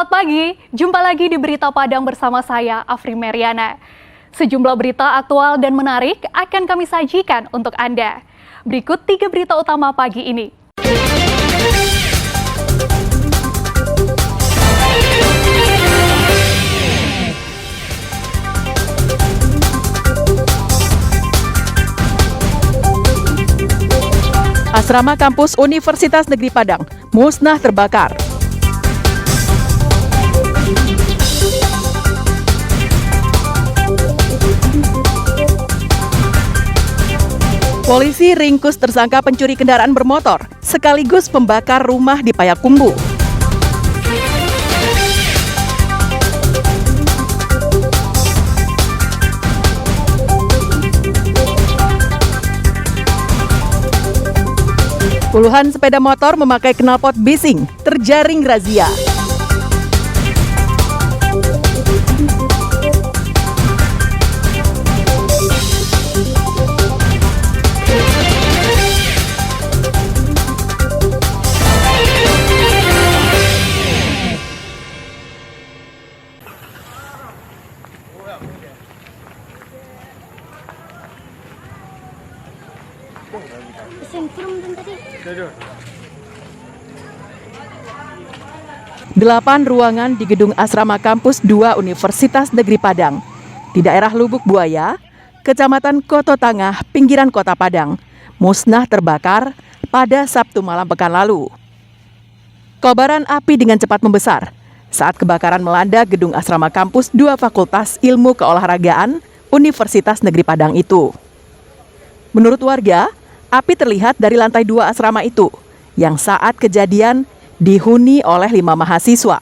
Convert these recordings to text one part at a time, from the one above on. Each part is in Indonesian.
Selamat pagi, jumpa lagi di Berita Padang bersama saya, Afri Meriana. Sejumlah berita aktual dan menarik akan kami sajikan untuk Anda. Berikut 3 berita utama pagi ini. Asrama kampus Universitas Negeri Padang musnah terbakar. Polisi ringkus tersangka pencuri kendaraan bermotor sekaligus pembakar rumah di Payakumbuh. Puluhan sepeda motor memakai knalpot bising terjaring razia. Delapan ruangan di gedung Asrama Kampus 2 Universitas Negeri Padang di daerah Lubuk Buaya, Kecamatan Koto Tangah, pinggiran Kota Padang, musnah terbakar pada Sabtu malam pekan lalu. Kobaran api dengan cepat membesar saat kebakaran melanda gedung Asrama Kampus 2 Fakultas Ilmu Keolahragaan Universitas Negeri Padang itu. Menurut warga, api terlihat dari lantai 2 asrama itu, yang saat kejadian dihuni oleh 5 mahasiswa.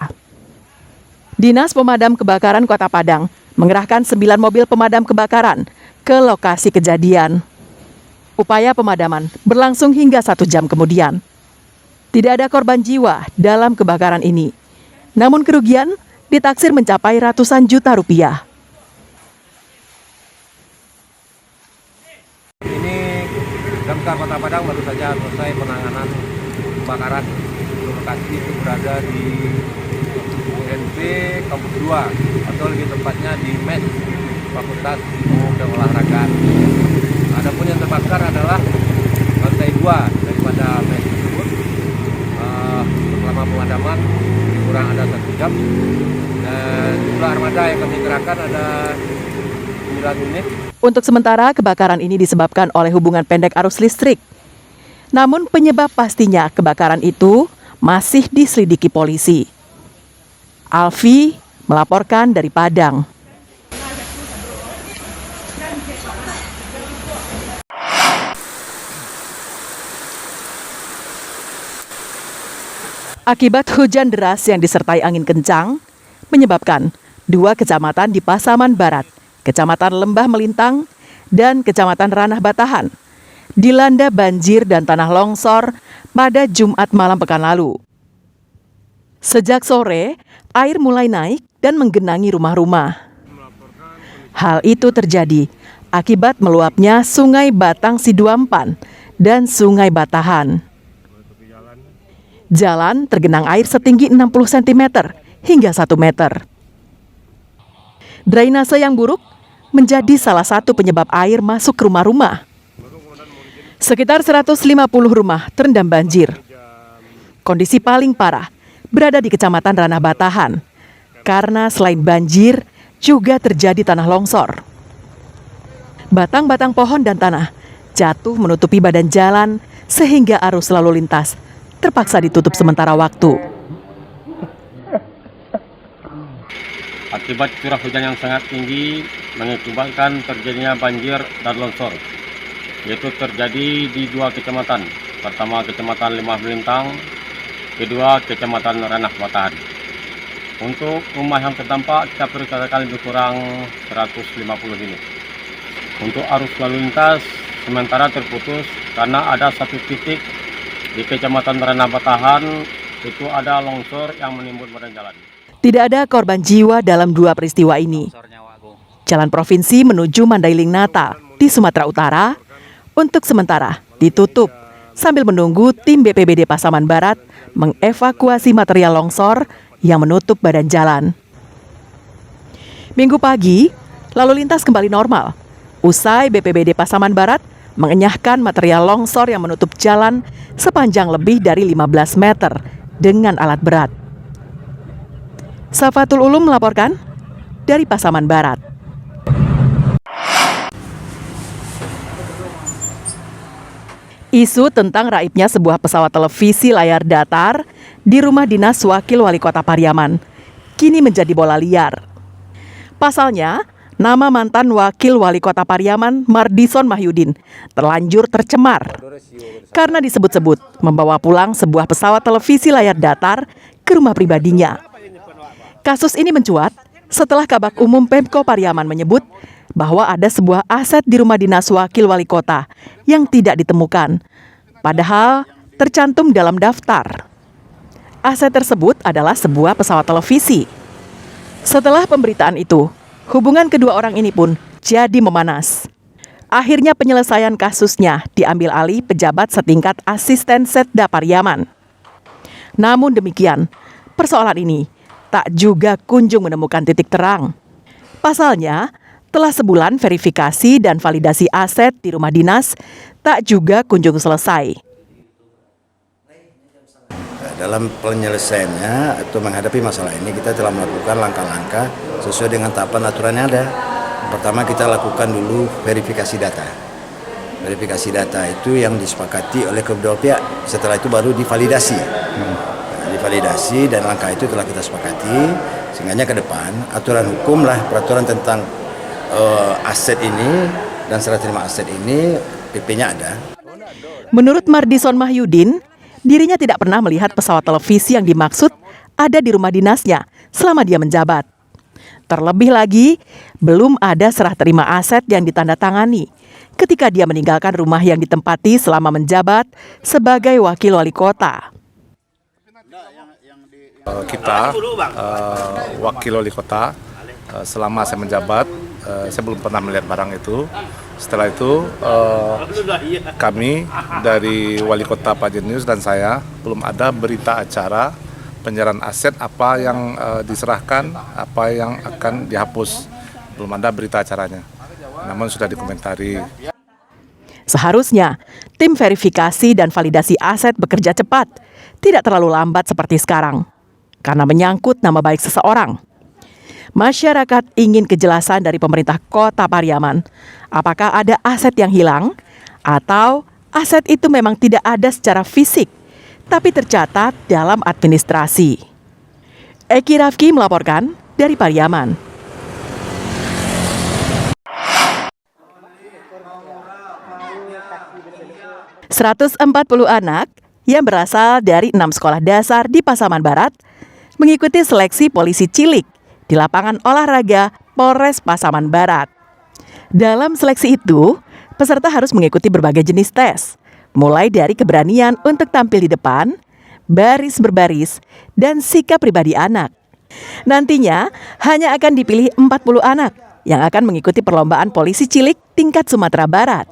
Dinas Pemadam Kebakaran Kota Padang mengerahkan 9 mobil pemadam kebakaran ke lokasi kejadian. Upaya pemadaman berlangsung hingga 1 jam kemudian. Tidak ada korban jiwa dalam kebakaran ini, namun kerugian ditaksir mencapai ratusan juta rupiah. Damkar Kota Padang baru saja selesai penanganan kebakaran. Lokasi itu berada di UNP Kampus 2 atau lebih tepatnya di MES Fakultas Ilmu Keolahragaan. Adapun yang terbakar adalah lantai 2 daripada MES tersebut. Selama pemadaman kurang ada 1 jam, dan jumlah armada yang kami kerahkan ada 9 unit. Untuk sementara, kebakaran ini disebabkan oleh hubungan pendek arus listrik. Namun penyebab pastinya kebakaran itu masih diselidiki polisi. Alfi melaporkan dari Padang. Akibat hujan deras yang disertai angin kencang, menyebabkan 2 kecamatan di Pasaman Barat, Kecamatan Lembah Melintang, dan Kecamatan Ranah Batahan dilanda banjir dan tanah longsor pada Jumat malam pekan lalu. Sejak sore, air mulai naik dan menggenangi rumah-rumah. Hal itu terjadi akibat meluapnya Sungai Batang Siduampan dan Sungai Batahan. Jalan tergenang air setinggi 60 cm hingga 1 meter. Drainase yang buruk menjadi salah satu penyebab air masuk ke rumah-rumah. Sekitar 150 rumah terendam banjir. Kondisi paling parah berada di Kecamatan Ranah Batahan, karena selain banjir juga terjadi tanah longsor. Batang-batang pohon dan tanah jatuh menutupi badan jalan sehingga arus lalu lintas terpaksa ditutup sementara waktu. Akibat curah hujan yang sangat tinggi mengakibatkan terjadinya banjir dan longsor, yaitu terjadi di 2 kecamatan. Pertama Kecamatan Lembah Melintang, kedua Kecamatan Ranah Batahan. Untuk rumah yang terdampak kita perkirakan lebih kurang 150 unit. Untuk arus lalu lintas sementara terputus karena ada 1 titik di Kecamatan Ranah Batahan itu ada longsor yang menimbun badan jalan. Tidak ada korban jiwa dalam 2 peristiwa ini. Jalan provinsi menuju Mandailing Natal di Sumatera Utara untuk sementara ditutup sambil menunggu tim BPBD Pasaman Barat mengevakuasi material longsor yang menutup badan jalan. Minggu pagi, lalu lintas kembali normal. Usai BPBD Pasaman Barat mengenyahkan material longsor yang menutup jalan sepanjang lebih dari 15 meter dengan alat berat. Safatul Ulum melaporkan dari Pasaman Barat. Isu tentang raibnya sebuah pesawat televisi layar datar di rumah dinas Wakil Wali Kota Pariaman kini menjadi bola liar. Pasalnya, nama mantan Wakil Wali Kota Pariaman, Mardison Mahyudin, terlanjur tercemar karena disebut-sebut membawa pulang sebuah pesawat televisi layar datar ke rumah pribadinya. Kasus ini mencuat setelah Kabak Umum Pemko Pariaman menyebut bahwa ada sebuah aset di rumah dinas Wakil Wali Kota yang tidak ditemukan, padahal tercantum dalam daftar. Aset tersebut adalah sebuah pesawat televisi. Setelah pemberitaan itu, hubungan kedua orang ini pun jadi memanas. Akhirnya penyelesaian kasusnya diambil alih pejabat setingkat asisten Setda Pariaman. Namun demikian, persoalan ini tak juga kunjung menemukan titik terang. Pasalnya, telah sebulan verifikasi dan validasi aset di rumah dinas tak juga kunjung selesai. Dalam penyelesaiannya atau menghadapi masalah ini, kita telah melakukan langkah-langkah sesuai dengan tahapan aturan yang ada. Pertama, kita lakukan dulu verifikasi data. Verifikasi data itu yang disepakati oleh kedua pihak. Setelah itu baru divalidasi. Divalidasi dan langkah itu telah kita sepakati. Sehingga ke depan aturan hukum lah, peraturan tentang aset ini dan serah terima aset ini PP-nya ada. Menurut Mardison Mahyudin, dirinya tidak pernah melihat pesawat televisi yang dimaksud ada di rumah dinasnya selama dia menjabat. Terlebih lagi, belum ada serah terima aset yang ditandatangani ketika dia meninggalkan rumah yang ditempati selama menjabat sebagai wakil wali kota. Kita, wakil wali kota, selama saya menjabat, saya belum pernah melihat barang itu. Setelah itu kami dari Wali Kota Pak Jenius dan saya belum ada berita acara penyerahan aset apa yang diserahkan, apa yang akan dihapus. Belum ada berita acaranya, namun sudah dikomentari. Seharusnya tim verifikasi dan validasi aset bekerja cepat, tidak terlalu lambat seperti sekarang, karena menyangkut nama baik seseorang. Masyarakat ingin kejelasan dari pemerintah Kota Pariaman, apakah ada aset yang hilang atau aset itu memang tidak ada secara fisik, tapi tercatat dalam administrasi. Eki Rafki melaporkan dari Pariaman. ...140 anak yang berasal dari 6 sekolah dasar di Pasaman Barat mengikuti seleksi polisi cilik di lapangan olahraga Polres Pasaman Barat. Dalam seleksi itu, peserta harus mengikuti berbagai jenis tes, mulai dari keberanian untuk tampil di depan, baris berbaris, dan sikap pribadi anak. Nantinya, hanya akan dipilih 40 anak yang akan mengikuti perlombaan polisi cilik tingkat Sumatera Barat.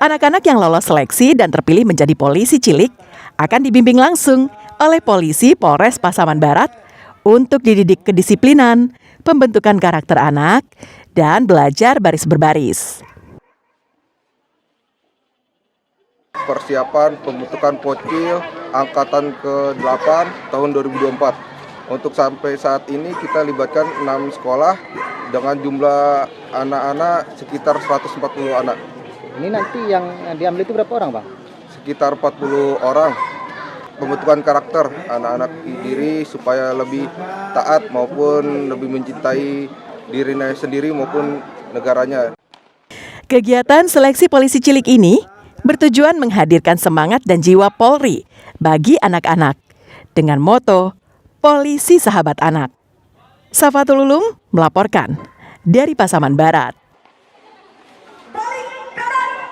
Anak-anak yang lolos seleksi dan terpilih menjadi polisi cilik akan dibimbing langsung oleh polisi Polres Pasaman Barat untuk dididik kedisiplinan, pembentukan karakter anak, dan belajar baris berbaris. Persiapan pembentukan Pocil Angkatan ke-8 tahun 2024. Untuk sampai saat ini kita libatkan 6 sekolah dengan jumlah anak-anak sekitar 140 anak. Ini nanti yang diambil itu berapa orang, Bang? Sekitar 40 orang. Pembentukan karakter anak-anak diri supaya lebih taat maupun lebih mencintai dirinya sendiri maupun negaranya. Kegiatan seleksi polisi cilik ini bertujuan menghadirkan semangat dan jiwa Polri bagi anak-anak dengan moto Polisi Sahabat Anak. Safatul Ulum melaporkan dari Pasaman Barat.